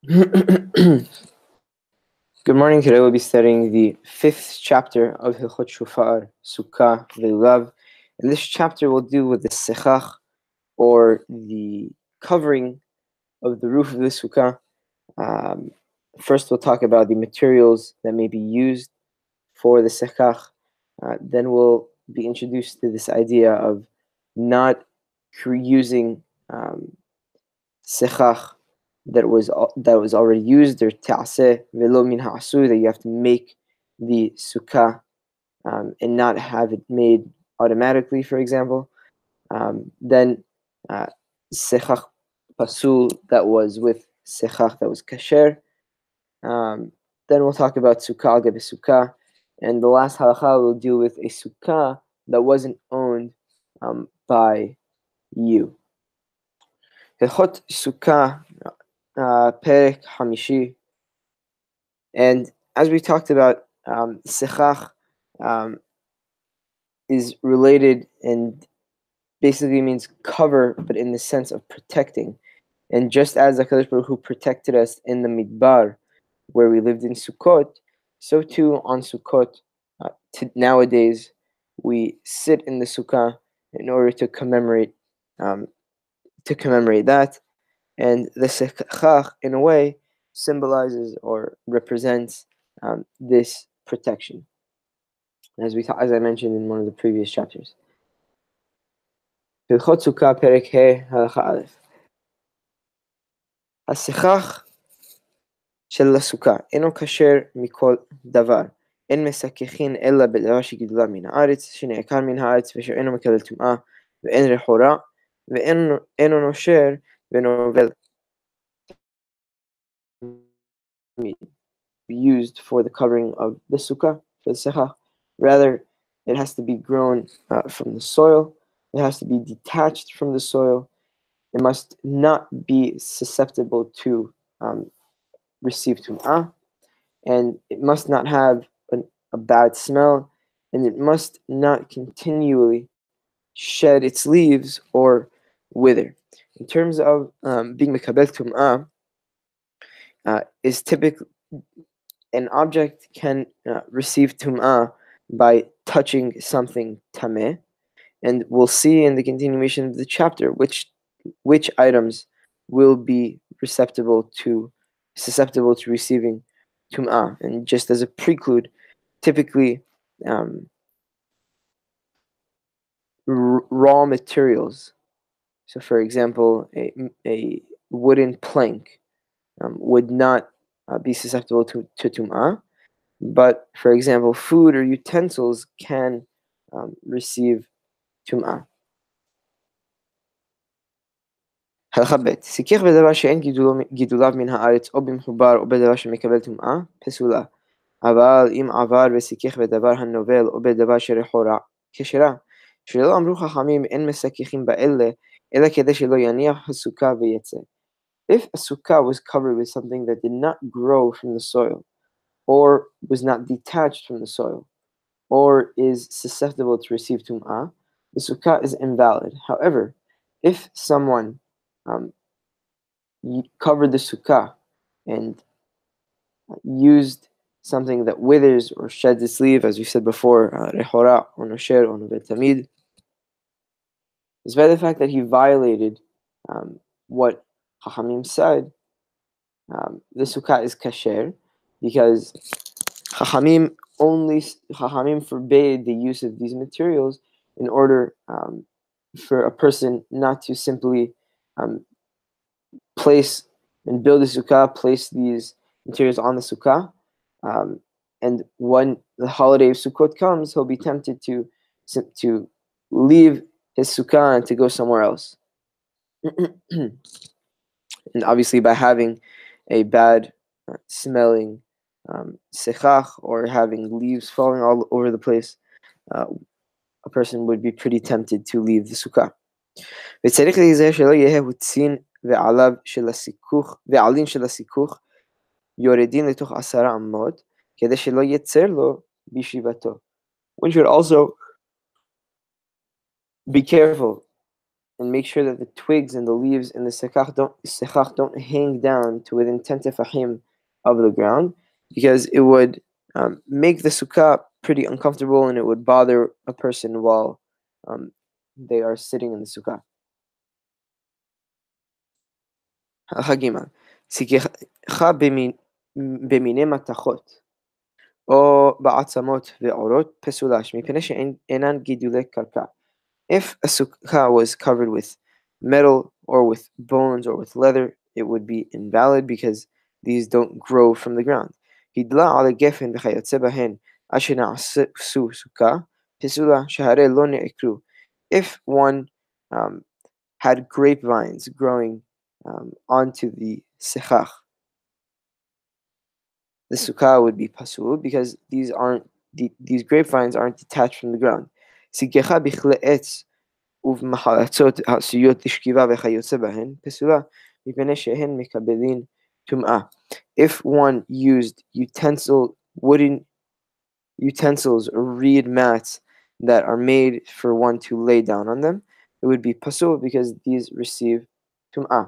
Good morning. Today we'll be studying the 5th chapter of Hilchot Shofar, Sukka, VeLulav. And this chapter will deal with the sechach, or the covering of the roof of the Sukkah. First, we'll talk about the materials that may be used for the sechach. Then we'll be introduced to this idea of not using sechach that was already used, or ta'aseh velo min ha'asu, that you have to make the sukkah and not have it made automatically, for example. Then sechach pasul, that was with sechach that was kasher. Then we'll talk about sukkah al gabe sukkah, and the last halacha will deal with a sukkah that wasn't owned by you. Hilchot sukkah, perek hamishi. And as we talked about, sechach is related and basically means cover, but in the sense of protecting. And just as HaKadosh Baruch Hu protected us in the Midbar, where we lived in Sukkot, so too on Sukkot, nowadays, we sit in the Sukkah in order to commemorate that. And the sechach, in a way, symbolizes or represents this protection, as I mentioned in one of the previous chapters. Hilchot Sukkah Perek He Halacha Aleph. הסכך של הסוכה אינו כשר מכל דבר. אין מסככין אלא בדבר שגידולה מן הארץ, שנעקר מן הארץ ושאינו מקבל טומאה, ואין רחורה, ואינו נושר ונובל. Used for the covering of the sukkah, for the sechach. Rather, it has to be grown from the soil. It has to be detached from the soil. It must not be susceptible to receive tum'ah, and it must not have a bad smell, and it must not continually shed its leaves or wither. In terms of being mekabel tum'ah, is typically an object can receive tum'ah by touching something tameh, and we'll see in the continuation of the chapter which items will be susceptible to receiving tum'ah. And just as a prelude, typically raw materials. So, for example, a wooden plank would not be susceptible to tum'ah, but, for example, food or utensils can receive tum'ah. הלכה ב' סיכך בדבר שאין גידוליו מן הארץ או במחובר או בדבר שמקבל טומאה, פסולה. אבל אם עבר וסיכך בדבר הנובל או בדבר שרחורה, כשרה. שלא אמרו חכמים אין מסככים באלה, אלא כדי שלא יניח הסוכה ויצא. If a sukkah was covered with something that did not grow from the soil, or was not detached from the soil, or is susceptible to receive tum'ah, the sukkah is invalid. However, if someone covered the sukkah and used something that withers or sheds its leaf, as we said before, rehora or nosher or novet tamid, despite the fact that he violated what Chachamim said, the sukkah is kasher, because Chachamim forbade the use of these materials in order for a person not to simply place and build a sukkah, place these materials on the sukkah, and when the holiday of Sukkot comes, he'll be tempted to leave his sukkah and to go somewhere else. And obviously, by having a bad smelling sechach, or having leaves falling all over the place, a person would be pretty tempted to leave the sukkah. וצריך להיזהר שלא יהיה הוצין ועלים של הסיכוך יורדים לתוך 10 אמות, כדי שלא יצר לו בישיבתו. One should also be careful and make sure that the twigs and the leaves in the sekach don't hang down to within 10 tefachim of the ground, because it would make the sukkah pretty uncomfortable and it would bother a person while um, they are sitting in the sukkah. Hagima. Sigecha במיני מתכות או בעצמות ועורות פסולש מפני שאינן גידולי קרקע. If a sukkah was covered with metal or with bones or with leather, it would be invalid because these don't grow from the ground. Hidla ala gefen v'chayotze bahen asher na'asu sukkah pesula shehare lo ne'ekru. If one had grapevines growing onto the sechach, the sukkah would be pasul because these grapevines aren't detached from the ground. Sigecha bichle etz ובמחלצות העשויות לשכיבה וכיוצא בהן, פסולה, מפני שהן מקבלין טומאה. If one used wooden utensils or reed mats that are made for one to lay down on them, it would be pasul because these receive טומאה.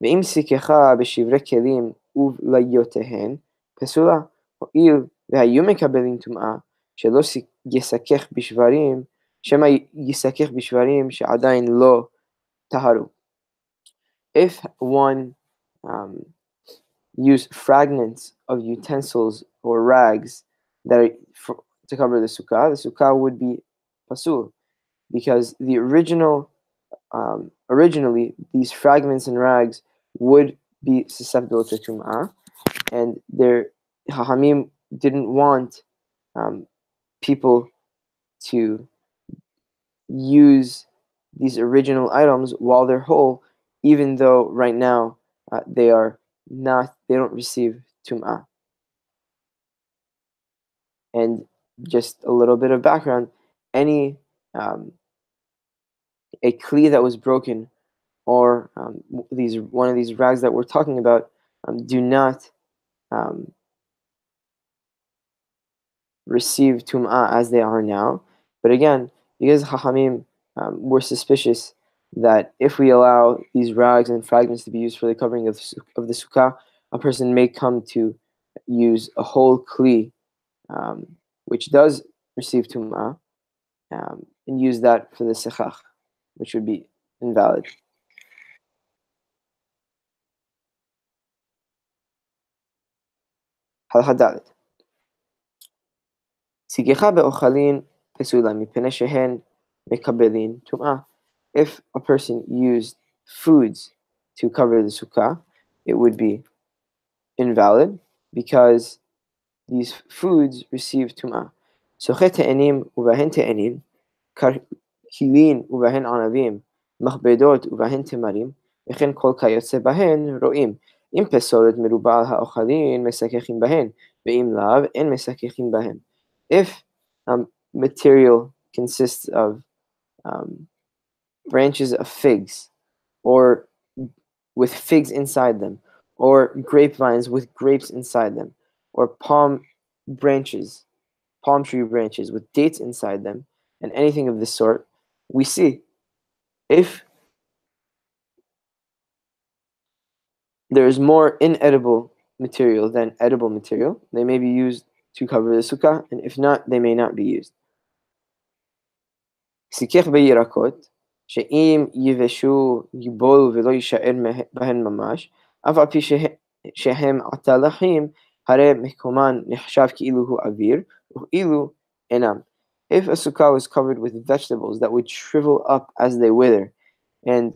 ואם סיככה בשברי כלים ובליותיהן, פסולה, הואיל והיו מקבלים טומאה, שלא יסכך בשברים, שמא יסכך בשברים שעדיין לא טהרו. If one use fragments of utensils or rags that are to cover the sukkah would be pasul, because originally these fragments and rags would be susceptible to tum'ah, and their Hahamim didn't want people to use these original items while they're whole, even though right now they don't receive tum'ah. And just a little bit of background: any a kli that was broken, or one of these rags that we're talking about, do not receive tum'ah as they are now. But again, because Chachamim were suspicious that if we allow these rags and fragments to be used for the covering of the sukkah, a person may come to use a whole kli, which does receive tum'ah, and use that for the sechach, which would be invalid. הלכה ד' סיגחה באוכלין פסולה מפני שהן מקבלין טומאה. If a person used foods to cover the sukkah, it would be invalid because these foods receive tum'ah. סוחט תאנים ובהן תאנים, קילין ובהן ענבים, מכבדות ובהן תמרים, וכן כל כיוצא בהן רואים. אם פסולת מרובה על האוכלין, מסככים בהן, ואם לאו, אין מסככים בהן. If material consists of branches of figs, or with figs inside them, or grapevines with grapes inside them, or palm tree branches with dates inside them, and anything of this sort, we see if there is more inedible material than edible material, they may be used to cover the sukkah, and if not, they may not be used. סיכך בירקות, שאם יבשו ייבולו ולא יישאר בהן ממש, אף על פי שהם עטלחים, הרי מקומן נחשב כאילו הוא אוויר, וכאילו אינם. If a sukkah was covered with vegetables that would shrivel up as they wither, and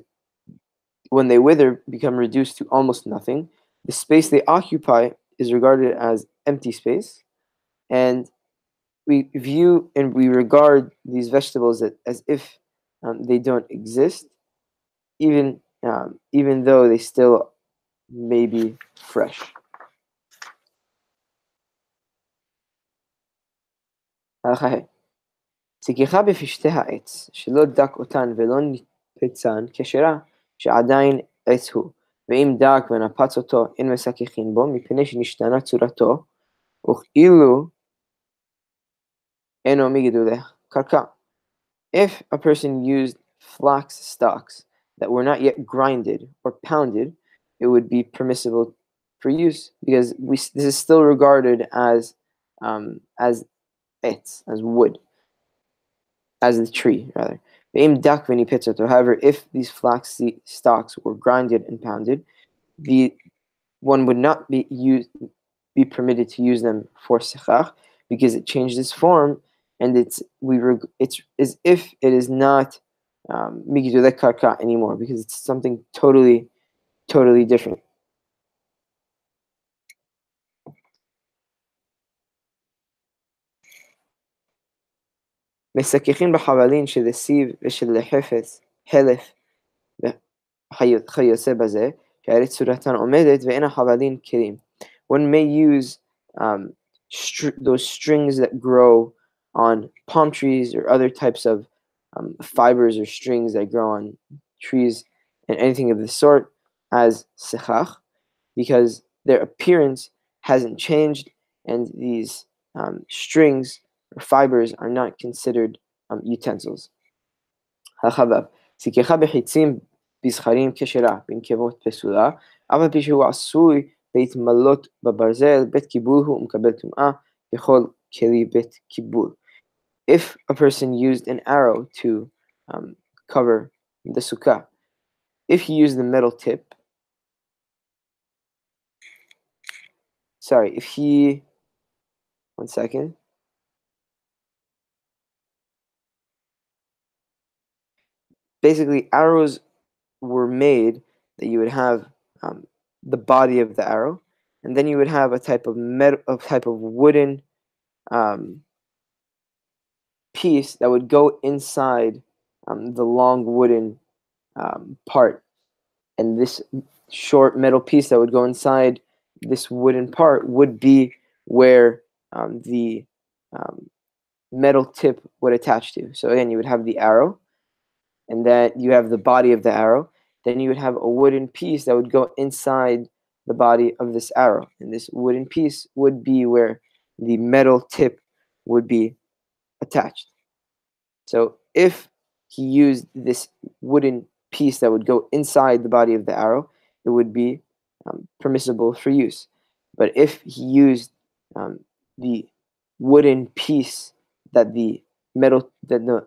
when they wither become reduced to almost nothing, the space they occupy is regarded as empty space, and we view and we regard these vegetables as if they don't exist, even though they still may be fresh. סיככה בפשטי העץ, שלא דק אותן ולא ניפצן, כשרה שעדיין עץ הוא, ואם דק ונפץ אותו, אין מסככין בו, מפני שנשתנה צורתו, וכאילו אינו מגידולי קרקע. If a person used flax stalks that were not yet grinded or pounded, it would be permissible for use because this is still regarded as as wood, as the tree rather. However, if these flax stalks were grinded and pounded, the one would not be permitted to use them for sechach because it changed its form, and it's as if it is not migdulei karka anymore because it's something totally different. מסככים בחבלין של הסיב ושל החפץ, חלף וכיוצא בזה, שהרי צורתן עומדת ואין החבלין כלים. One may use those strings that grow on palm trees or other types of fibers or strings that grow on trees and anything of the sort as sechach because their appearance hasn't changed and these strings or fibers are not considered utensils. החבב, סיכך בחיצים בזכרים כשרה בנקבות פסולה, אף על פי שהוא עשוי להתמלות בברזל, בית קיבול הוא ומקבל טומאה בכל כלי בית קיבול. If a person used an arrow to cover the sukkah, if he used the metal tip, one second. Basically, arrows were made that you would have the body of the arrow, and then you would have a type of wooden piece that would go inside the long wooden part, and this short metal piece that would go inside this wooden part would be where the metal tip would attach to. So again, you would have the arrow, and then you have the body of the arrow. Then you would have a wooden piece that would go inside the body of this arrow, and this wooden piece would be where the metal tip would be attached. So if he used this wooden piece that would go inside the body of the arrow, it would be permissible for use. But if he used the wooden piece that the metal that the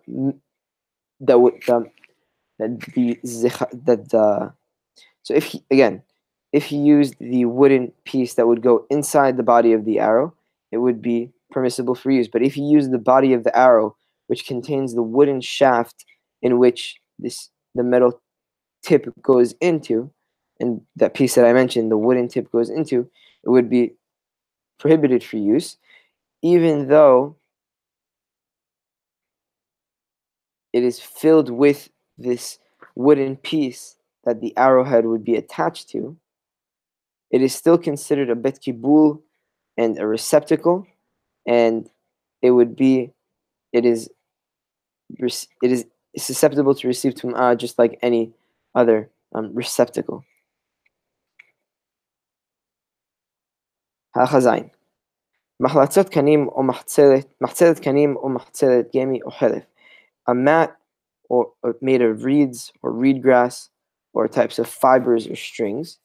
that would that the that the so if he used the wooden piece that would go inside the body of the arrow, it would be permissible for use. But if he used the body of the arrow, which contains the wooden shaft in which the metal tip goes into, and that piece that I mentioned, the wooden tip goes into, it would be prohibited for use, even though it is filled with this wooden piece that the arrowhead would be attached to. It is still considered a bet kibul and a receptacle, and it is susceptible to receive tum'ah just like any other receptacle. Ha'chazayin. מחלצות קנים או מחצלת קנים או מחצלת גמי או חלף. A mat or made of reeds or reed grass or types of fibers or strings.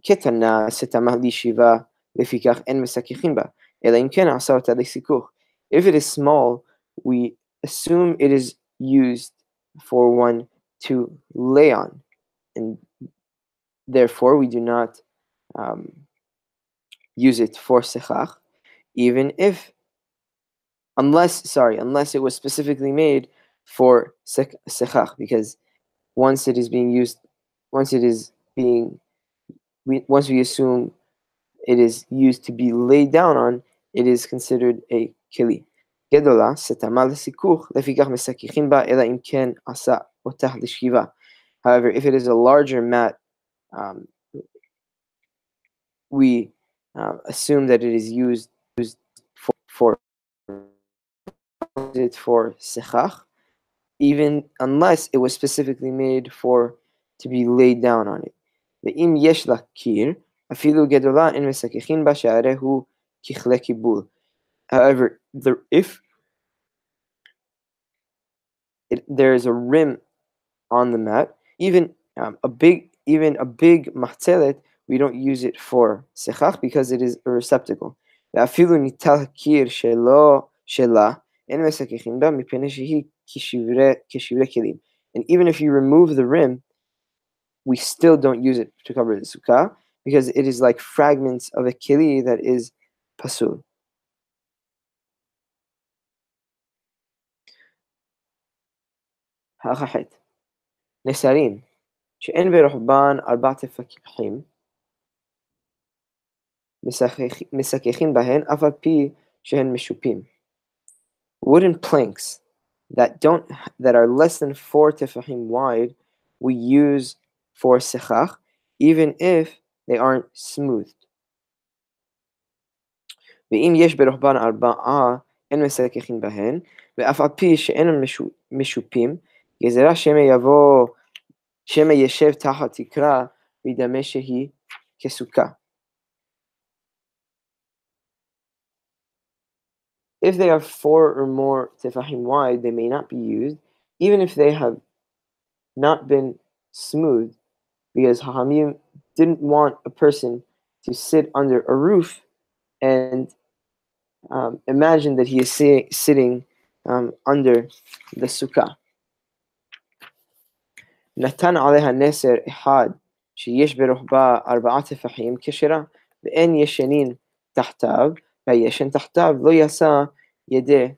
קטנה סתמה לישיבה לפיכך אין מסככים בה, אלא אם כן עשה אותה לסיכוך. If it is small, we assume it is used for one to lay on, and therefore we do not use it for sechach, even if unless it was specifically made for sechach, because once we assume it is used to be laid down on, it is considered a keli. גדולה, סתמה לסיכוך, לפיכך מסככים בה, אלא אם כן עשה אותה לשכיבה. However, if it is a larger mat, we assume that it is used for sechach, even unless it was specifically made to be laid down on it. ואם יש לה קיר, אפילו גדולה אין מסככים בה, שהרי הוא ככלי קיבול. However, if there is a rim on the mat. Even a big mahzelet, we don't use it for sechach because it is a receptacle. ואפילו ניטל הקיר שלה, אין מסככים בה מפני שהיא כשברי כלים. And even if you remove the rim, we still don't use it to cover the sukkah because it is like fragments of a keli that is pasul. הלכה נסרים שאין ברוחבן 4 טפחים משככים בהן אף על פי שהן משופים. Wooden planks that are less than 4 tefahim wide, we use for sechach, even if they aren't smoothed. ואם יש ברוחבן 4 אין משככים בהן, ואף על פי שאינם משופים, גזרה שמא ישב תחת תקרה וידמה שהיא כסוכה. If they are 4 or more tefahim wide, they may not be used, even if they have not been smooth, because Hahamim didn't want a person to sit under a roof and imagine that he is sitting under the sukkah. נתן עליה נסר אחד שיש ברוחבה 4 טפחים כשרה ואין ישנין תחתיו והישן תחתיו לא יעשה ידי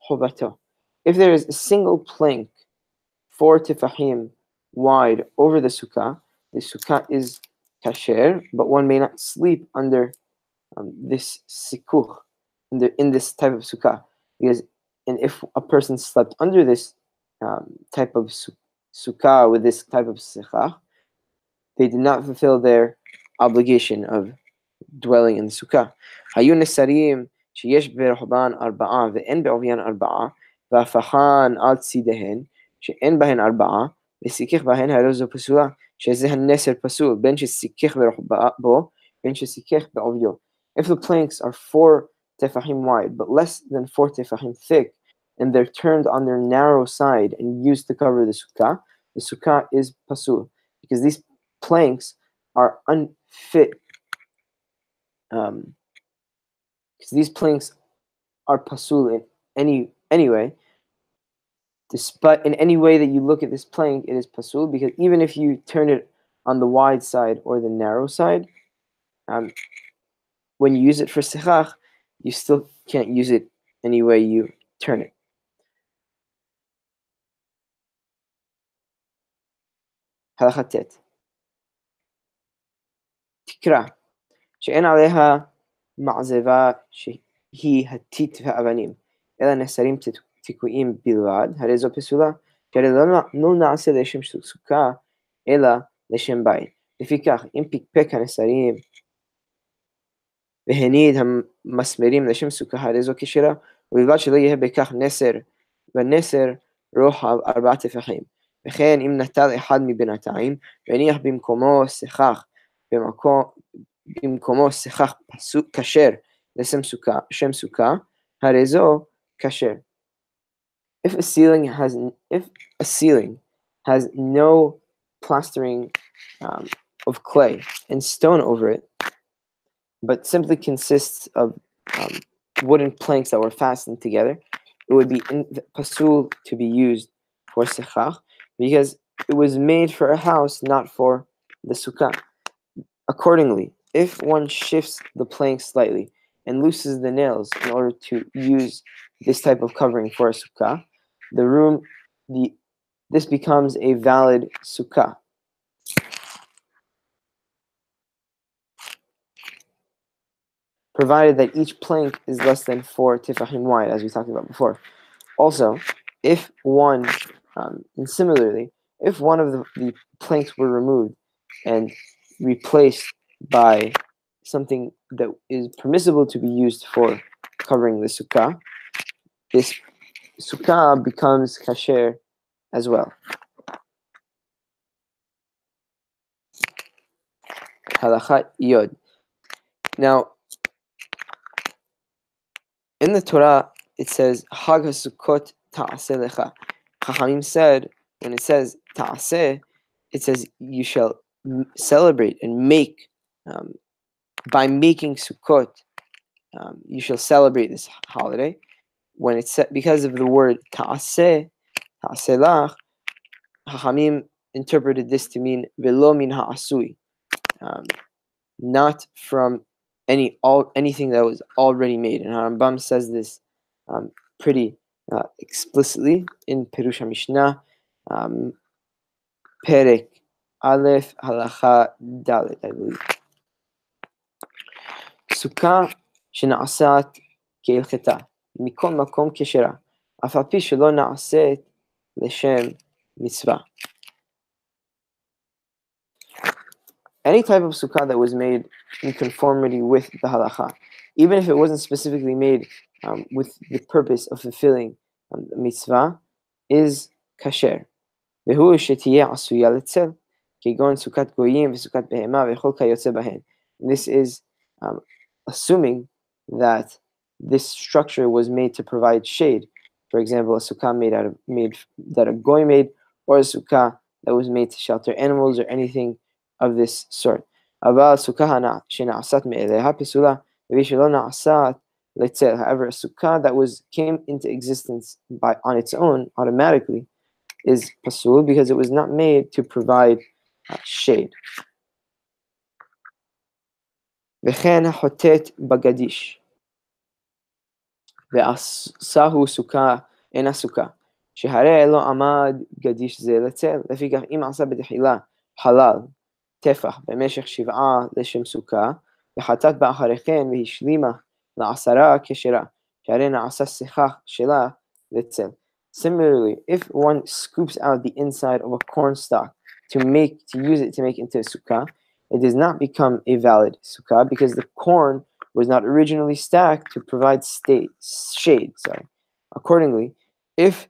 חובתו. If there is a single plank 4 tefahim wide over the sukkah is kasher, but one may not sleep under this sikuch, in this type of sukkah, and if a person slept under this type of sukkah with this type of sechach, they did not fulfill their obligation of dwelling in the sukkah. היו נסרים שיש ברוחבן 4 ואין בעוביין 4 והפכן על צידיהן שאין בהן 4 וסיכך בהן הרי זו פסולה שזה הנסר פסול בין שסיכך ברוחבו בין שסיכך בעוביו. If the planks are 4 tefahim wide but less than 4 tefahim thick and they're turned on their narrow side and used to cover the sukkah is pasul because these planks are unfit. Because these planks are pasul in any way. Despite in any way that you look at this plank, it is pasul because even if you turn it on the wide side or the narrow side, when you use it for sechach, you still can't use it any way you turn it. הלכה ט' תקרה שאין עליה מעזבה שהיא הטיט והאבנים אלא נסרים תקועים בלבד, הרי זו פסולה, כי הרי לא נעשה לשם סוכה אלא לשם בית. לפיכך, אם פקפק הנסרים והניד המסמרים לשם סוכה, הרי זו כשרה, ובלבד שלא יהיה בכך נסר, והנסר רוחב 4 טפחים. וכן, אם נטל אחד מבינתיים, והניח במקומו שיחך כשר לשם סוכה, הרי זו כשר. If a ceiling has no plastering of clay and stone over it, but simply consists of wooden planks that were fastened together, it would be pasul to be used for sechach because it was made for a house, not for the sukkah. Accordingly, if one shifts the plank slightly and loosens the nails in order to use this type of covering for a sukkah, this becomes a valid sukkah. Provided that each plank is less than 4 tefahim wide, as we talked about before. Also, if one, and similarly, if one of the planks were removed and replaced by something that is permissible to be used for covering the sukkah, this sukkah becomes kasher as well. Halakha Yod. Now, in the Torah, it says, Hag HaSukkot Ta'aseh Lecha. Chachamim said, when it says ta'aseh, it says you shall celebrate and make, by making Sukkot, you shall celebrate this holiday. When it's set, because of the word ta'aseh, ta'aselach, Hachamim interpreted this to mean velo min ha'asui, not from anything that was already made. And Rambam says this pretty explicitly in Perush HaMishnah, Perek Aleph Halacha Dalet, I believe. Sukka שנעשת כהלכתה, מכל מקום כשרה, אף על פי שלא נעשית לשם מצווה. Any type of sukkah that was made in conformity with the halacha, even if it wasn't specifically made with the purpose of fulfilling the mitzvah, is kasher. והוא שתהיה עשויה לצל, כגון סוכת גויים וסוכת בהמה וכל כיוצא בהן. This is assuming that this structure was made to provide shade. For example, a sukkah that a goy made, or a sukkah that was made to shelter animals or anything of this sort. אבל סוכה שנעשת מאליה פסולה, והיא שלא נעשת לצל. However, a sukkah that came into existence on its own automatically is pasul because it was not made to provide shade. וכן החוטאת בגדיש ועשהו סוכה אינה סוכה, שהרי לא עמד גדיש זה לצל, לפיכך אם עשה בתחילה חלל טפח במשך 7 לשם סוכה, וחטאת באחרי כן והשלימה לעשרה כשרה, שהרי נעשה שיחך שלה לצל. Similarly, if one scoops out the inside of a corn stalk to use it to make into a sukkah, it does not become a valid sukkah because the corn was not originally stacked to provide shade. Accordingly, if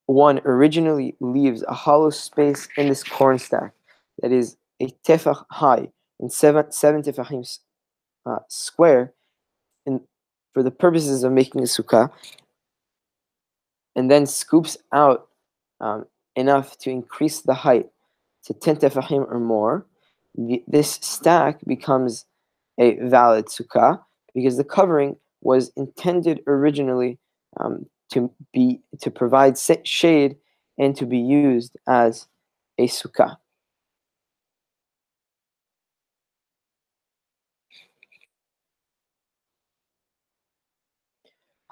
one originally leaves a hollow space in this corn stack that is a tefach high and 7 tefachim square, and for the purposes of making a sukkah, and then scoops out enough to increase the height to 10 tefachim or more, this stack becomes a valid sukkah because the covering was intended originally to provide shade and to be used as a sukkah.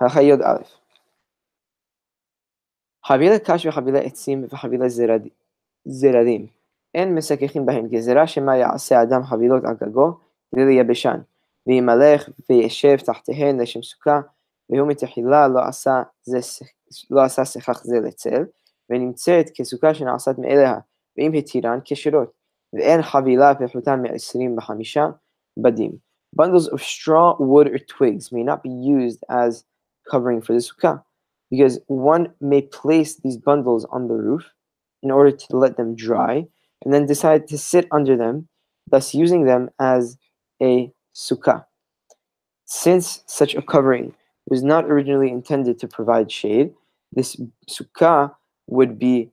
Hachayod Aleph. חבילה קש וחבילה עצים וחבילה זרדים. אין מסככים בהן גזרה שמה יעשה אדם חבילות על גגו כדי לייבשן, וימלך וישב תחתיהן לשם סוכה, והוא מתחילה לא עשה שיחך זה לצל, ונמצאת כסוכה שנעשת מאליה, ואם התירן כשירות, ואין חבילה פחותה מ25 בדים. Bundles of straw, wood, or twigs may not be used as covering for the sukkah, because one may place these bundles on the roof in order to let them dry, and then decide to sit under them, thus using them as a sukkah. Since such a covering was not originally intended to provide shade, this sukkah would be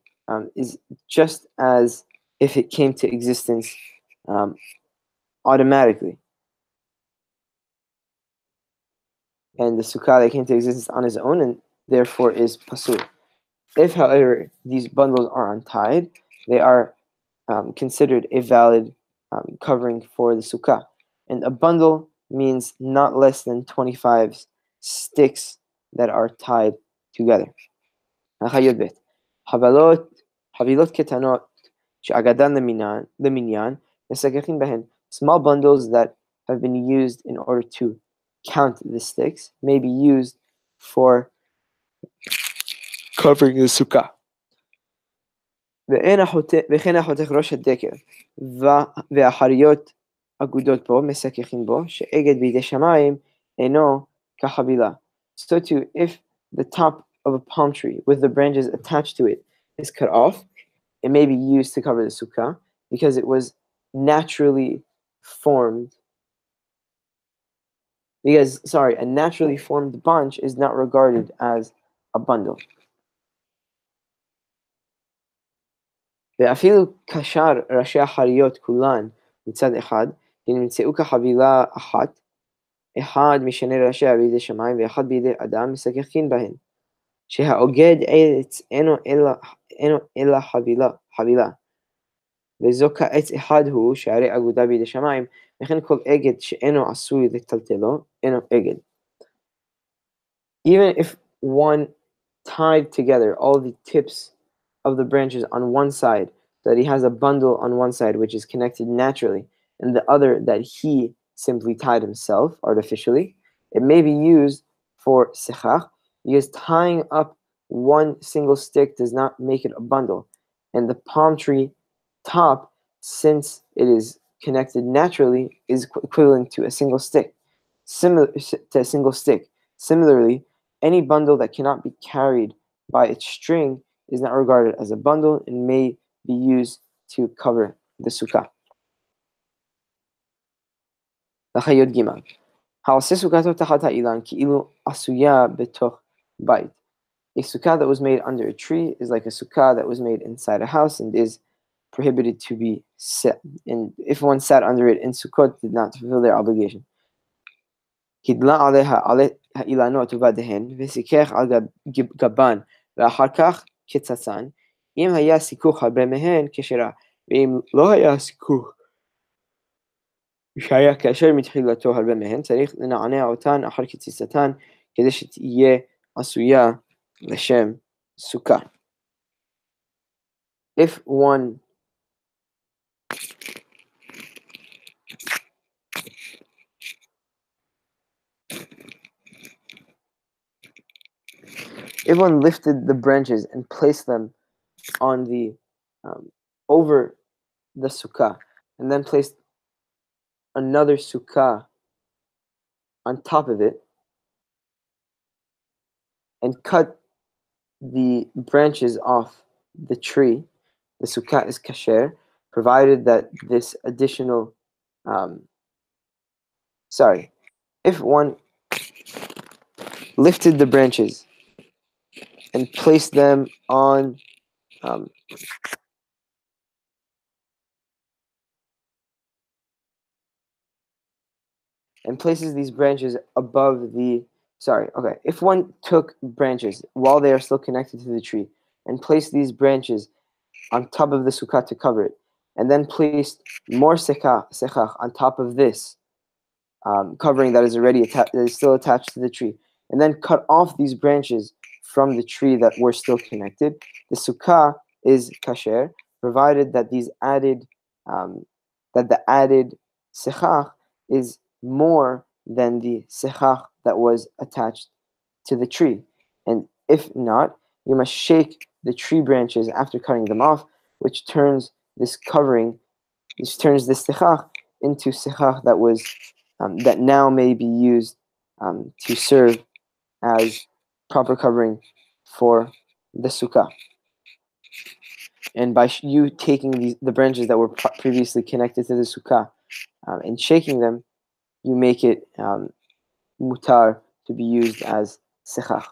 is just as if it came to existence automatically. And the sukkah that came to existence on his own and therefore is pasul. If, however, these bundles are untied, they are considered a valid covering for the sukkah. And a bundle means not less than 25 sticks that are tied together. חבילות קטנות שאגדן למניין מסככים בהן. Small bundles that have been used in order to count the sticks may be used for covering the sukkah. וכן החותך ראש הדקל והחריות אגודות בו מסככים בו, שאגד בידי שמיים אינו כחבילה. So too, if the top of a palm tree with the branches attached to it is cut off, it may be used to cover the sukkah because it was naturally formed. A naturally formed bunch is not regarded as a bundle. ואפילו קשר ראשי החריות כולן מצד אחד, נמצאו כחבילה אחת, אחד משני ראשיה בידי שמיים ואחד בידי אדם משחקין בהן. שהאוגד עץ אינו אלא חבילה, וזו כעץ אחד הוא, שהרי אגודה בידי שמיים, וכן כל אגד שאינו עשוי לטלטלו, אינו אגד. Even if one tied together all the tips of the branches on one side, so that he has a bundle on one side which is connected naturally, and the other that he simply tied himself artificially, it may be used for sechach, because tying up one single stick does not make it a bundle. And the palm tree top, since it is connected naturally, is equivalent to a single stick. Similarly, any bundle that cannot be carried by its string is not regarded as a bundle and may be used to cover the sukkah. לחיות ג' העושה סוכתו תחת האילן כאילו עשויה בתוך בית. A sukkah that was made under a tree is like a sukkah that was made inside a house and is prohibited to be set. And if one sat under it in Sukkot, did not fulfill their obligation. הידלה עליה האילנות ובדיהן, וסיכך על גבן, ואחר כך קצצן. אם היה סיכוך הרבה מהן, כשרה, ואם לא היה סיכוך שהיה כאשר מתחילתו הרבה מהן, צריך לנענע אותן אחר קציצתן, כדי שתהיה עשויה לשם סוכה. If one lifted the branches and placed them on the over the sukkah, and then placed another sukkah on top of it, and cut the branches off the tree, the sukkah is kasher, provided that this additional, if one lifted the branches and placed them on and places these branches above the if one took branches while they are still connected to the tree and placed these branches on top of the sukkah to cover it, and then placed more sechach on top of this covering that is already that is still attached to the tree, and then cut off these branches from the tree that were still connected, the sukkah is kasher, provided that these added that the added sechach is more than the sechach that was attached to the tree. And if not, you must shake the tree branches after cutting them off, which turns this sechach into sechach that was that now may be used to serve as proper covering for the sukkah. And by you taking the branches that were previously connected to the sukkah and shaking them, you make it mutar to be used as sechach.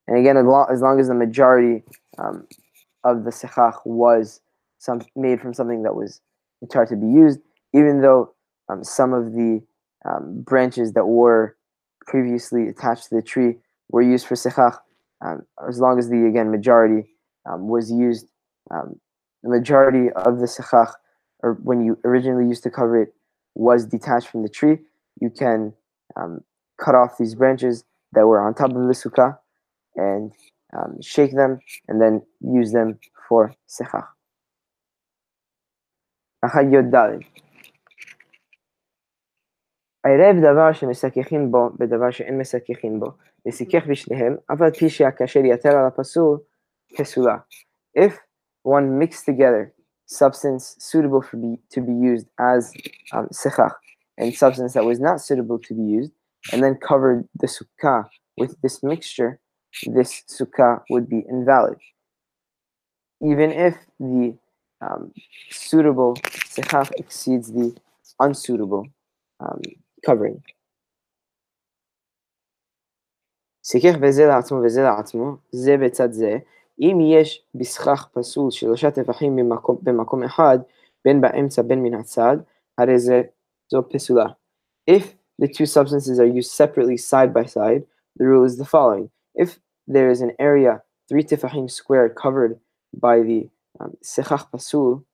And again, as long as the majority of the sechach was made from something that was mutar to be used, even though some of the branches that were previously attached to the tree were used for sechach, as long as the majority was used, the majority of the sechach, or when you originally used to cover it, was detached from the tree, you can cut off these branches that were on top of the sukkah and shake them and then use them for sechach. ערב דבר שמסככים בו בדבר שאין מסככים בו, וסיכך בשניהם, אבל פי שהכשר יתר על הפסול כסולה. If one mixed together substance suitable to be used as sechach and substance that was not suitable to be used, and then covered the sukkah with this mixture, this sukkah would be invalid. Even if the suitable sechach exceeds the unsuitable covering. סיכך וזה לעצמו וזה לעצמו, זה בצד זה, אם יש בסכך פסול 3 טפחים במקום אחד, בין באמצע בין מן הצד, הרי זו פסולה. If the two substances are used separately side by side, the rule is the following. If there is an area 3 tefahim square covered by the sechach pasul,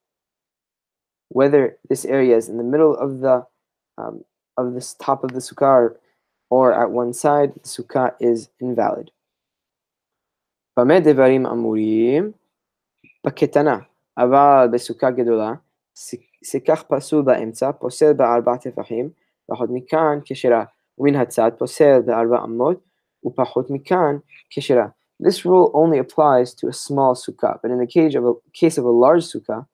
whether this area is in the middle of this top of the sukkah or at one side, the sukkah is invalid. במה דברים אמורים? בקטנה, אבל בסוכה גדולה, סכך פסול באמצע, פוסל ב4 טפחים, פחות מכאן כשרה, ומן הצד פוסל ב4 אמות, ופחות מכאן כשרה. This rule only applies to a small sukkah, but in the case of a large sukkah,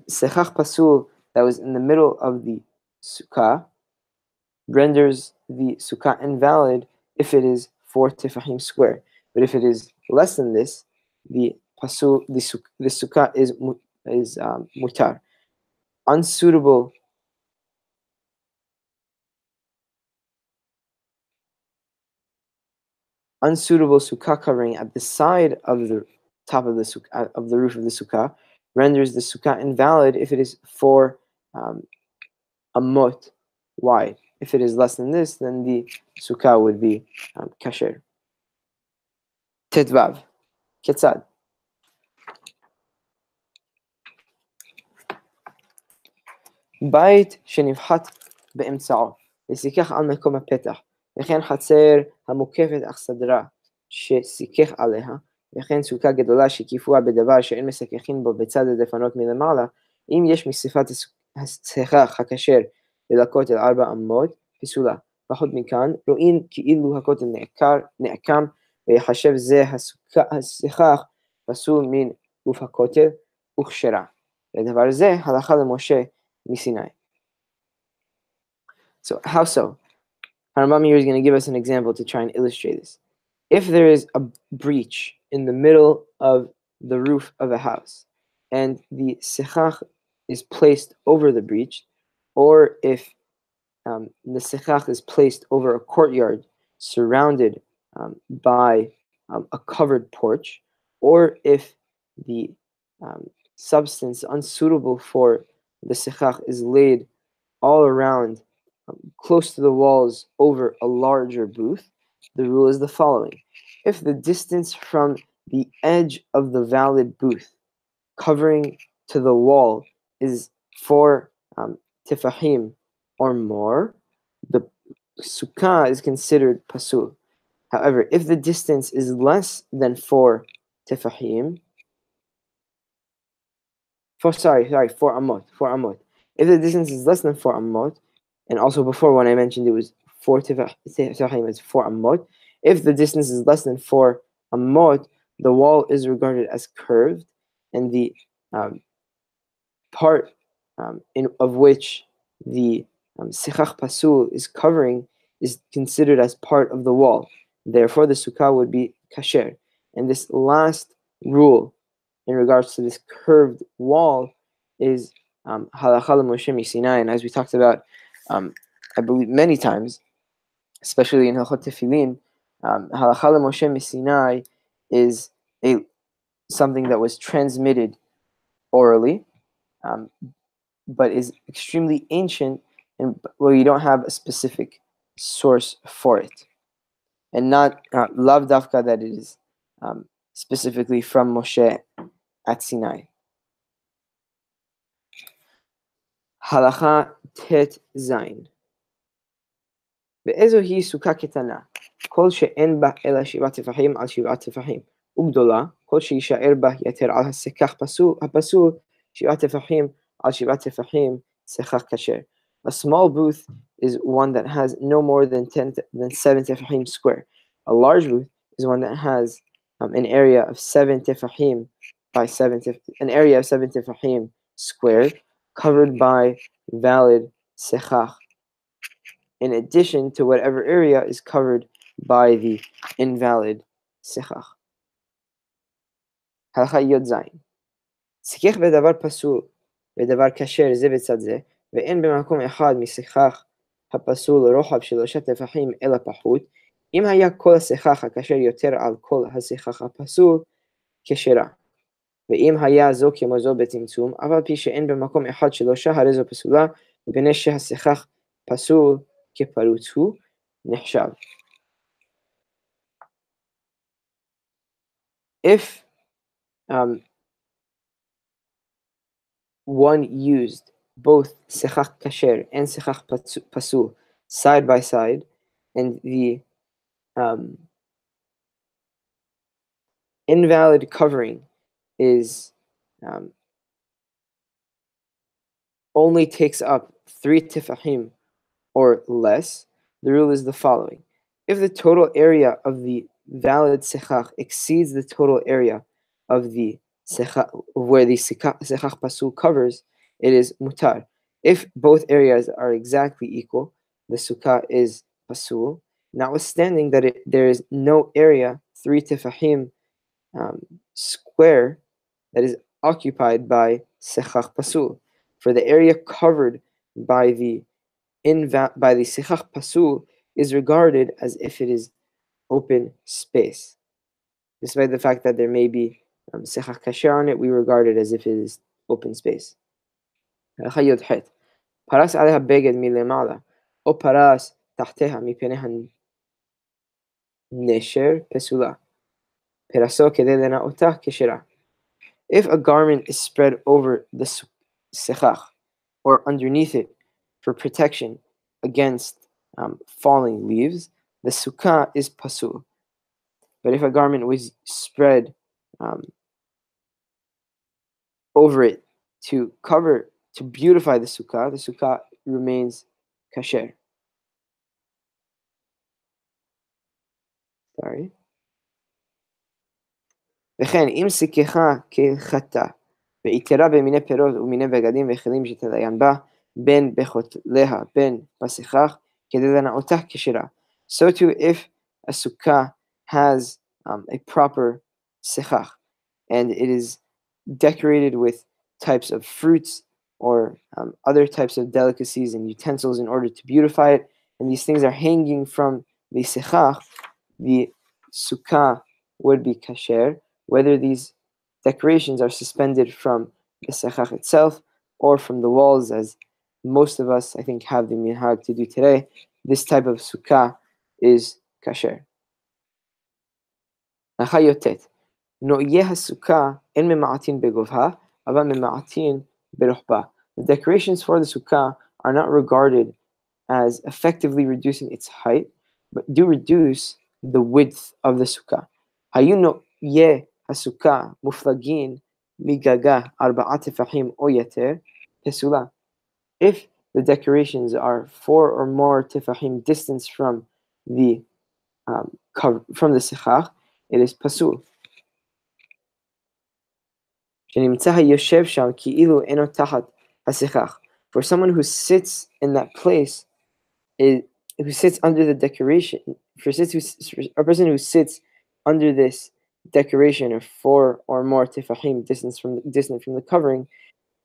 sechach pasul that was in the middle of the sukkah renders the sukkah invalid if it is 4 tefahim square. But if it is less than this, the sukkah is mutar. Unsuitable sukkah covering at the side of the top of the sukkah, of the roof of the sukkah, renders the sukkah invalid if it is 4 amot wide. If it is less than this, then the sukkah would be kasher. Tetvav, ketzad. בית שנבחת באמצעו, וסיכך על מקום הפתח, וכן חצר המוקפת אכסדרה שסיכך עליה, וכן סוכה גדולה שקיפוה בדבר שאין מסככים בו בצד הדפנות מלמעלה, אם יש מסיפת הסכך הכשר ללכותל 4 אמות, פסולה. פחות מכאן, רואים כאילו הכותל נעקם, ויחשב זה הסכך פסול מן גוף הכותל וכשרה. לדבר זה הלכה למשה Sinai. So how so? Harambam here is going to give us an example to try and illustrate this. If there is a breach in the middle of the roof of a house and the sechach is placed over the breach, or if the sechach is placed over a courtyard surrounded by a covered porch, or if the substance unsuitable for the sechach is laid all around, close to the walls over a larger booth, the rule is the following. If the distance from the edge of the valid booth covering to the wall is 4 tefahim or more, the sukkah is considered pasul. However, if the distance is less than 4 tefahim, 4 amot. If the distance is less than 4 amot, and also before when I mentioned it was 4 tefahim, it's 4 amot. If the distance is less than 4 amot, the wall is regarded as curved, and the part of which the sechach pasul is covering is considered as part of the wall. Therefore, the sukkah would be kasher. And this last rule in regards to this curved wall is halacha l'Moshe Sinai, and as we talked about, I believe many times, especially in Hilchot Tefillin, halacha l'Moshe Sinai is something that was transmitted orally, but is extremely ancient, and where you don't have a specific source for it, and not lav dafka that it is specifically from Moshe at Sinai. Halacha tet zayin. ואיזו היא סוכה קטנה? כל שאין בה אלא 7 טפחים על 7 טפחים, וגדולה, כל שישאר בה יתר על הסכך הפסול 7 טפחים על 7 טפחים, סכך כשר. A small booth is one that has no more than 7 tefahim square. A large booth is one that has an area of 7 tefahim by 7 tefahim squared, covered by valid sechach, in addition to whatever area is covered by the invalid sechach. Halacha yod zayin. Sikech bedavar pasul, bedavar kasher ze b'tzad ze, ve'en b'makom echad misechach hapasul rochav 3 tefahim ela pachut, אם היה כל השיחך הכשר יותר על כל השיחך הפסול, כשרה. ואם היה זו כמו זו בצמצום, אף על פי שאין במקום אחד שלושה, הרי זו פסולה, מפני שהשיחך פסול כפרוץ הוא, נחשב. If one used both sechach kasher and sechach pasul side by side, and the invalid covering is only takes up 3 tefahim or less, the rule is the following. If the total area of the valid sechach exceeds the total area of the sechach, where the sechach pasul covers, it is mutar. If both areas are exactly equal, the sukkah is pasul, notwithstanding that there is no area, 3 tefahim square, that is occupied by sechach pasul. For the area covered by the sechach pasul is regarded as if it is open space. Despite the fact that there may be sechach kasher on it, we regard it as if it is open space. פרס עליה בגד מלמעלה, או פרס תחתיה מפני הנשר פסולה. פרסו כדי לנאותה כשרה. If a garment is spread over the sechach or underneath it for protection against falling leaves, the sukkah is pasul. But if a garment was spread over it to beautify the sukkah remains kasher. Sorry. וכן, אם סיככה כחטא, ויתרה במיני פירות ומיני בגדים וכלים שתליין בה, בין בחותליה, בין בסכך, כדי לנאותה כשרה. So too, if a sukkah has a proper sechach, and it is decorated with types of fruits or other types of delicacies and utensils in order to beautify it, and these things are hanging from the sechach, the sukkah would be kasher, whether these decorations are suspended from the sechach itself or from the walls, as most of us, I think, have the minhag to do today. This type of sukkah is kasher. Nachayotet. No'yeh sukkah en mema'atin beguvha, ava mema'atin berochba. The decorations for the sukkah are not regarded as effectively reducing its height, but do reduce the width of the sukkah. Hayu no'yeh sukkah muflagin migaga arba'at tefahim o yater pesula. If the decorations are 4 or more tefahim distance from the sechach, it is pasul. For someone who sits in that place, who sits under the decoration, a person who sits under this decoration of 4 or more tefahim distant from the covering,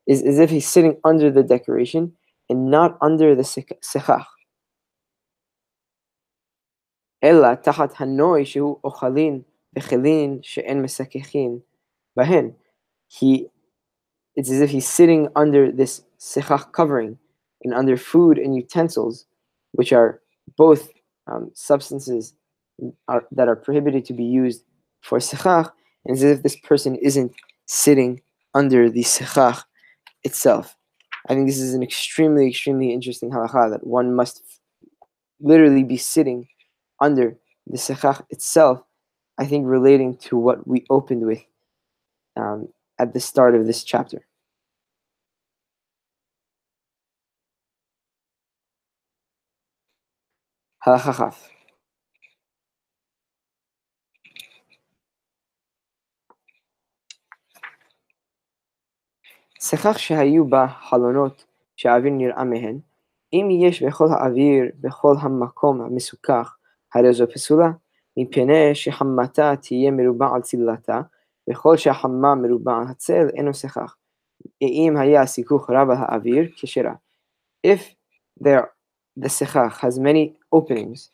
is as if he's sitting under the decoration and not under the sechach. Ella tahat hanoi shehu ochalin v'chelin she'en mesakechin bahen. It's as if he's sitting under this sechach covering and under food and utensils, which are both substances that are prohibited to be used for sechach, and it's as if this person isn't sitting under the sechach itself. I think this is an extremely, extremely interesting halakha, that one must literally be sitting under the sechach itself, I think relating to what we opened with at the start of this chapter. Halakha chaf. סכך שהיו בה חלונות שהאוויר נראה מהן, אם יש בכל האוויר בכל המקום המסוכך, הרי זו פסולה, מפני שחמתה תהיה מרובה על צלילתה, וכל שהחמה מרובה על הצל אינו סכך. אם היה הסיכוך רב על האוויר, כשרה. If the sechach has many openings,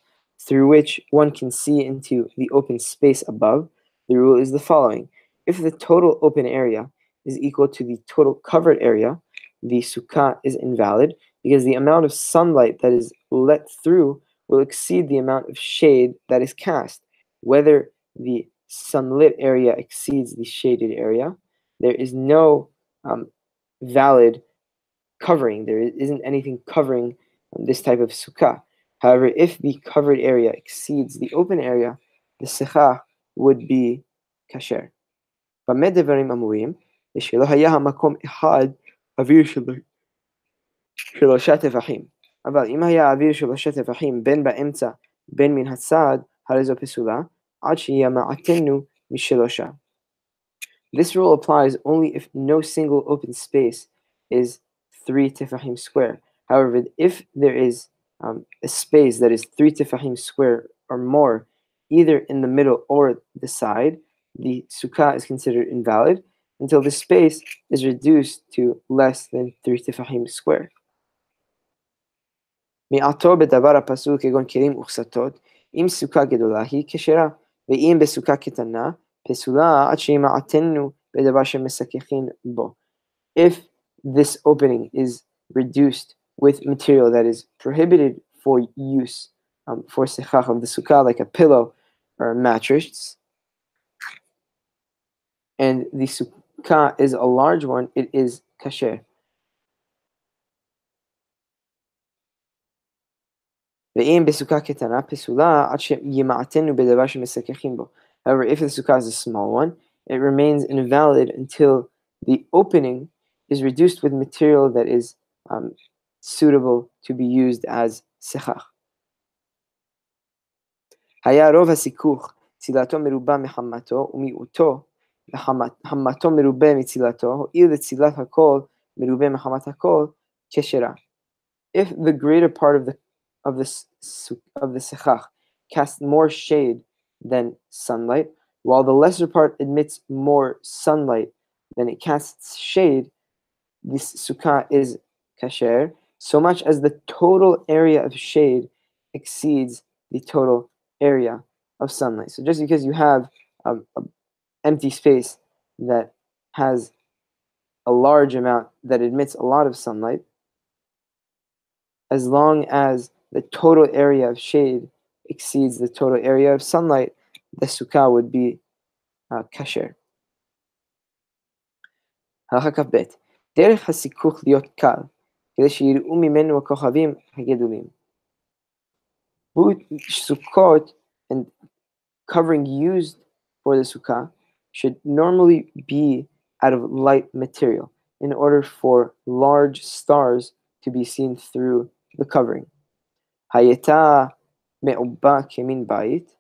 through which one can see into the open space above, the rule is the following. If the total open area is equal to the total covered area, the sukkah is invalid because the amount of sunlight that is let through will exceed the amount of shade that is cast. Whether the sunlit area exceeds the shaded area, there is no valid covering. There isn't anything covering this type of sukkah. However, if the covered area exceeds the open area, the sukkah would be kasher. במה דברים אמורים? ושלא היה המקום אחד אוויר שלושה טפחים. אבל אם היה אוויר שלושה טפחים בין באמצע בין מן הצד, הרי זו פסולה, עד שימעטנו משלושה. This rule applies only if no single open space is 3 tefahim square. However, if there is a space that is 3 tefahim square or more, either in the middle or the side, the sukkah is considered invalid until the space is reduced to less than 3 tefahim square. מעטו בדבר הפסול כגון כלים וכסתות, אם סוכה גדולה היא כשרה, ואם בסוכה קטנה, פסולה עד שימעטנו בדבר שמסככין בו. If this opening is reduced with material that is prohibited for use for sechach of the sukkah, like a pillow or a mattress, and the sukkah is a large one, it is kasher. However, if the sukkah is a small one, it remains invalid until the opening is reduced with material that is suitable to be used as sechach. היה רוב הסיכוך צילתו מרובה מחמתו ומיעוטו וחמתו מרובה מצילתו, הואיל וצילת הכל מרובה מחמת הכל כשרה. If the greater part of the sechach casts more shade than sunlight, while the lesser part admits more sunlight than it casts shade, this sukkah is kasher, so much as the total area of shade exceeds the total area of sunlight. So just because you have an empty space that has a large amount that admits a lot of sunlight, as long as the total area of shade exceeds the total area of sunlight, the sukkah would be kasher. הלכה כ"ב דרך הסיכוך להיות קל, כדי שיראו ממנו הכוכבים הגדולים. Sukkot and covering used for the sukkah should normally be out of light material in order for large stars to be seen through the covering. הייתה מעובה כמין בית,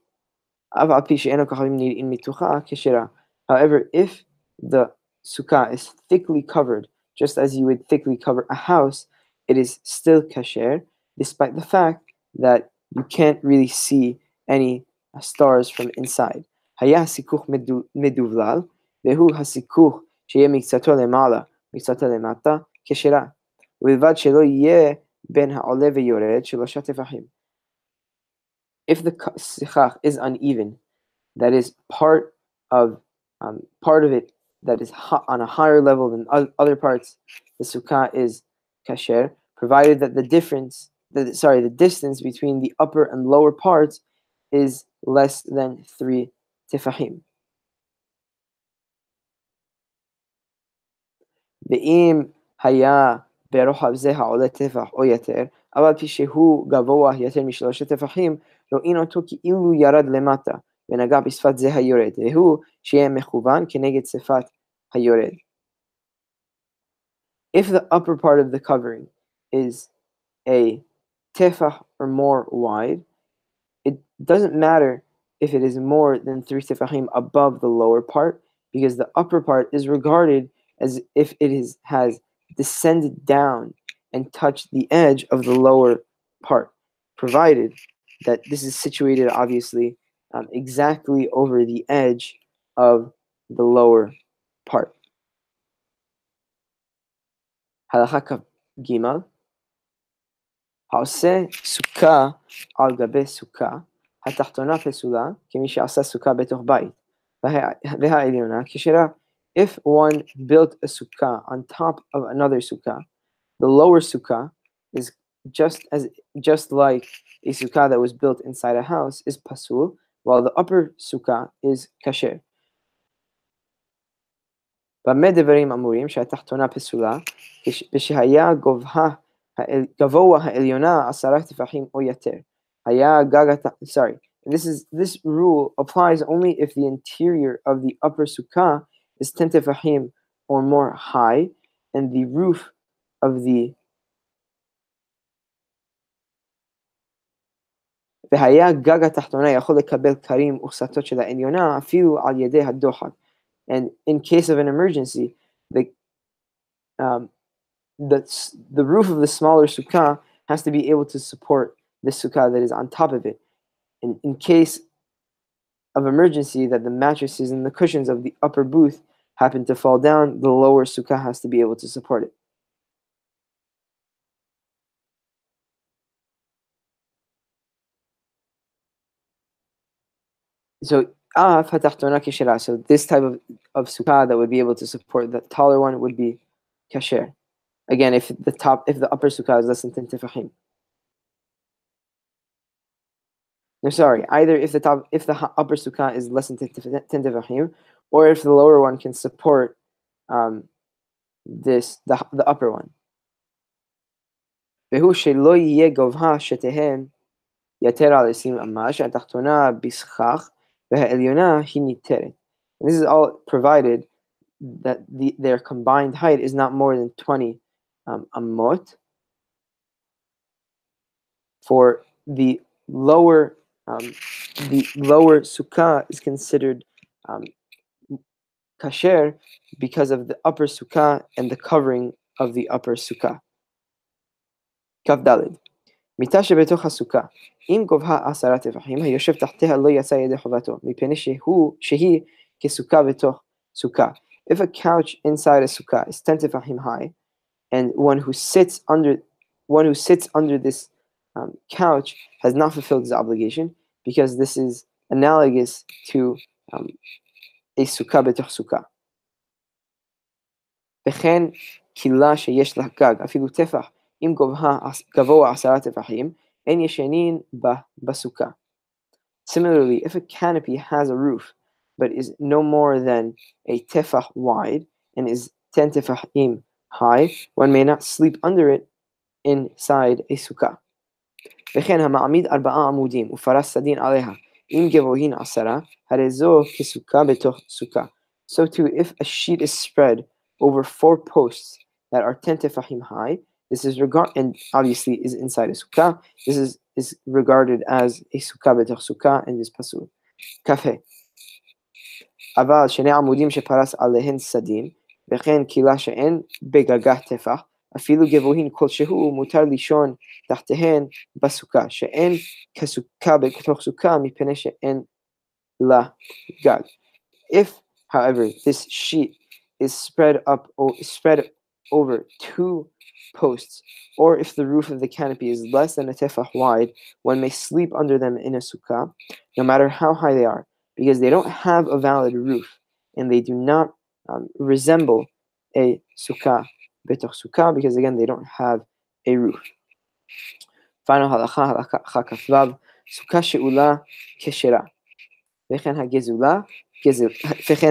אף על פי שאין הכוכבים נראים מתוכה כשרה. However, if the sukkah is thickly covered, just as you would thickly cover a house, it is still kasher, despite the fact that you can't really see any stars from inside. היה הסיכוך מדובלל, והוא הסיכוך שיהיה מקצתו למעלה, מקצתו למטה, כשרה. ובלבד שלא יהיה בין העולה ויורד שלושה טפחים. If the sichach is uneven, that is part of it that is on a higher level than other parts, the sukkah is kasher, provided that the distance between the upper and lower parts is less than 3 tefahim. ואם היה ברוחב זה העולה טפח או יותר, אבל כשהוא גבוה יותר משלושה טפחים, רואים אותו כאילו ירד למטה, ונגע בשפת זה היורד, והוא שיהיה מכוון כנגד שפת היורד. If the upper part of the covering is a tefach or more wide, it doesn't matter if it is more than 3 tefachim above the lower part, because the upper part is regarded as if it has descended down and touched the edge of the lower part, provided that this is situated obviously exactly over the edge of the lower part. הלכה ג' העושה סוכה על גבי סוכה התחתונה פסולה, כמי שעשה סוכה בתוך בית. והעליונה כשרה. If one built a sukkah on top of another sukkah, the lower sukkah is just like a sukkah that was built inside a house is pasul, while the upper sukkah is kasher. במה דברים אמורים שהתחתונה פסולה, כשהיה גבוה העליונה 10 טפחים או יותר. Sorry, this rule applies only if the interior of the upper sukkah is 10 tefahim or more high, and the roof of the והיה גג התחתונה יכול לקבל קרים וכסתות של העליונה אפילו על ידי הדוחק. And in case of an emergency, the roof of the smaller sukkah has to be able to support the sukkah that is on top of it. And in case of emergency, that the mattresses and the cushions of the upper booth happen to fall down, the lower sukkah has to be able to support it. So this type of sukkah that would be able to support the taller one would be kasher. Again, if the upper sukkah is less than 10 tefahim. No, sorry. Either if the upper sukkah is less than 10 tefahim, or if the lower one can support the upper one. והוא שלא יהיה גובהה שתיהן יתר על 20 אמה, שהתחתונה בסכך והעליונה היא ניתרת. And this is all provided that their combined height is not more than 20 amot. For the lower sukkah is considered kasher because of the upper sukkah and the covering of the upper sukkah. כף ד' מיטה שבתוך הסוכה, אם גובהה 10 טפחים, היושב תחתיה לא יצא ידי חובתו, מפני שהיא כסוכה בתוך סוכה. If a couch inside a sukkah is 10 tefahim high, and one who sits under this couch has not fulfilled his obligation, because this is analogous to a sukkah בתוך סוכה. וכן קילה שיש לה גג, אפילו טפח, אם גבוה 10 טפחים, אין ישנין בסוכה. Similarly, if a canopy has a roof, but is no more than a tefach wide, and is 10 tefachim high, one may not sleep under it inside a sukkah. וכן המעמיד 4 עמודים, ופרס סדין עליה, אם גבוהין 10, הרי זו כסוכה בתוך סוכה. So too, if a sheet is spread over 4 posts that are 10 tefahim high, this is and obviously is inside a sukkah, this is regarded as a sukkah betoch sukkah and is pasul. Kafe. אבל שני עמודים שפרס עליהן סדין, וכן קילה שאין בגגה טפח, אפילו גבוהין כלשהו, מותר לישון תחתיהן בסוכה, שאין כסוכה בתוך סוכה, מפני שאין לה גג. If, however, this sheet is spread over 2 posts, or if the roof of the canopy is less than a tefach wide, one may sleep under them in a sukkah, no matter how high they are, because they don't have a valid roof, and they do not resemble a sukkah betoch sukkah, because again, they don't have a roof. Final halacha kafvav, sukkah she'ula keshera. וכן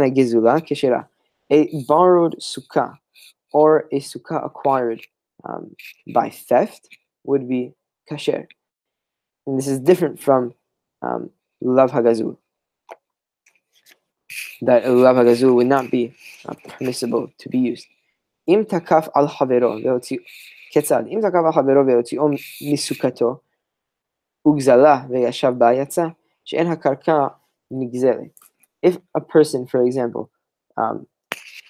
הגזולה כשרה. A borrowed sukkah or a sukkah acquired by theft would be kasher. And this is different from VeLulav hagazul. That VeLulav hagazul would not be permissible to be used. אם תקף על חברו כיצד? אם תקף על חברו והוציאו מסוכתו וגזלה וישב בה יצא, שאין הקרקע נגזלת. If a person, for example,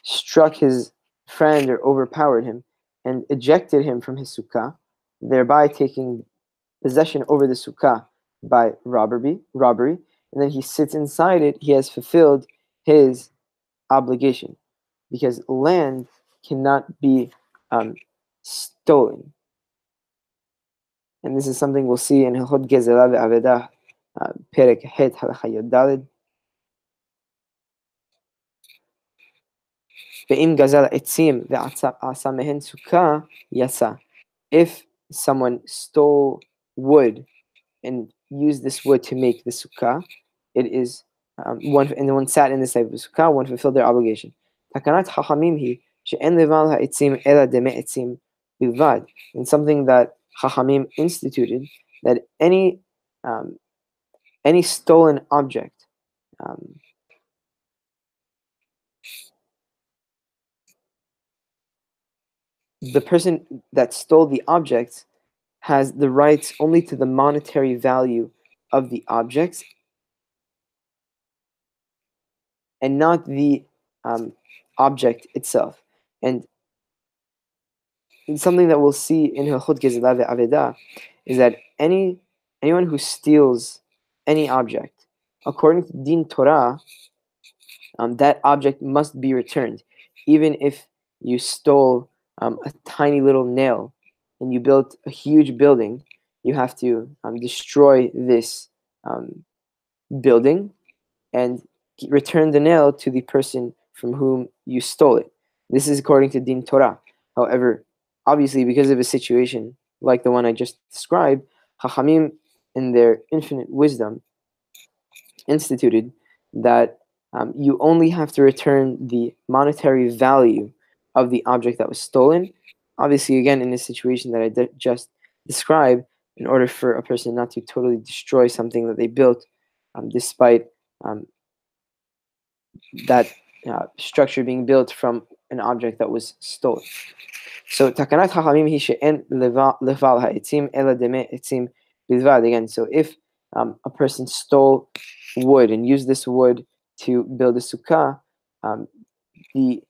struck his friend or overpowered him and ejected him from his sukkah, thereby taking possession over the sukkah by robbery, and then he sits inside it, he has fulfilled his obligation, because land cannot be stolen. And this is something we'll see in Hilchot Gezela ve'Avedah פרק ח' הלכה י"ד. ואם גזל עצים ועשה מהן סוכה, יצא. If someone stole wood and used this wood to make the sukkah, it is one sat in this type of sukkah, one fulfilled their obligation. תקנת חכמים היא שאין לבעל העצים אלא דמי עצים בלבד. And something that Chachamim instituted, that any stolen object, the person that stole the object has the rights only to the monetary value of the objects and not the object itself. And something that we'll see in Hilchot Gezela ve'Aveda is that anyone who steals any object, according to Din Torah, that object must be returned. Even if you stole a tiny little nail and you built a huge building, you have to destroy this building and return the nail to the person from whom you stole it. This is according to Din Torah. However, obviously, because of a situation like the one I just described, Chachamim, in their infinite wisdom, instituted that you only have to return the monetary value of the object that was stolen. Obviously, again, in a situation that I just described, in order for a person not to totally destroy something that they built, despite that structure being built from an object that was stolen. So takanat hachamim hi she'en leval ha'etzim ela deme etzim bilvad. Again, so if a person stole wood and used this wood to build a sukkah, the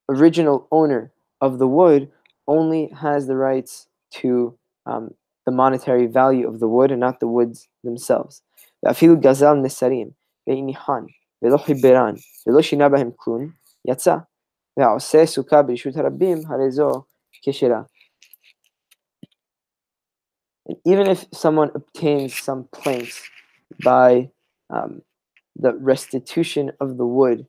original owner of the wood only has the rights to the monetary value of the wood and not the woods themselves. ואפילו גזל נסרים והניחן ולא חיברן ולא שינה בהם כלום, יצא. והעושה סוכה ברשות הרבים, הרי זו כשרה. And even if someone obtains some planks by the restitution of the wood,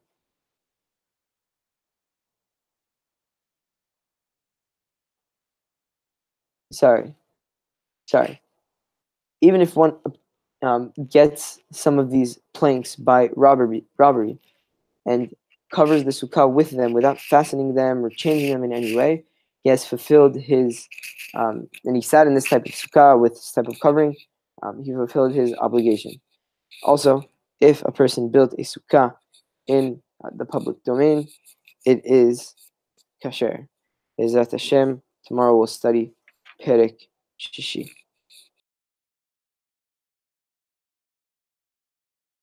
sorry, even if one gets some of these planks by robbery, and covers the sukkah with them without fastening them or changing them in any way, he has fulfilled his, and he sat in this type of sukkah with this type of covering, he fulfilled his obligation. Also, if a person built a sukkah in the public domain, it is kasher. Bezrat Hashem, tomorrow we'll study Perek Shishi.